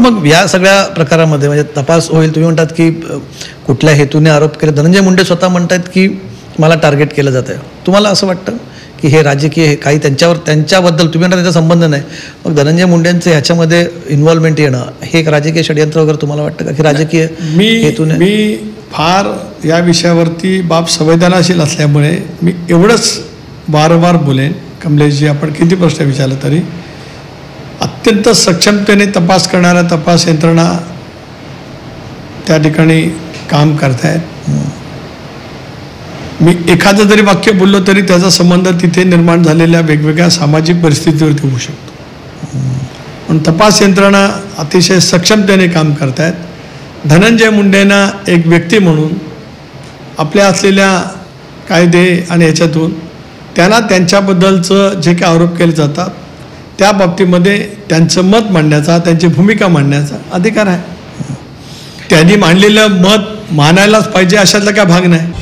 मग या सगळ्या प्रकारामध्ये म्हणजे तपास होईल, तुम्ही म्हणतात की कुठल्या हेतूने आरोप केले, धनंजय मुंडे स्वतः म्हणतात की मला टार्गेट केलं जातं आहे, तुम्हाला असं वाटतं की हे राजकीय काही त्यांच्याबद्दल तुम्ही म्हणता त्याचा संबंध नाही, मग धनंजय मुंडेंचं ह्याच्यामध्ये इन्व्हॉल्वमेंट येणं हे एक राजकीय षडयंत्र वगैरे तुम्हाला वाटतं का की राजकीय हेतूने? मी फार या विषयावरती बाब संवेदनाशील असल्यामुळे मी एवढंच वारंवार बोलेन, कमलेशजी आपण किती प्रश्न विचारला तरी अत्यंत सक्षमतेने तपास करणाऱ्या तपास यंत्रणा त्या ठिकाणी काम करतायत. मी एखादं जरी वाक्य बोललो तरी त्याचा संबंध तिथे निर्माण झालेल्या वेगवेगळ्या सामाजिक परिस्थितीवरती होऊ शकतो. पण तपास यंत्रणा अतिशय सक्षमतेने काम करतायत. धनंजय मुंडेंना एक व्यक्ती म्हणून आपल्या असलेल्या कायदे आणि याच्यातून त्यांना त्यांच्याबद्दलचं जे काही आरोप केले जातात त्या बाबतीमध्ये त्यांचं मत मांडण्याचा, त्यांची भूमिका मांडण्याचा अधिकार आहे. त्यांनी मांडलेलं मत मानायलाच पाहिजे अशातला काय भाग नाही.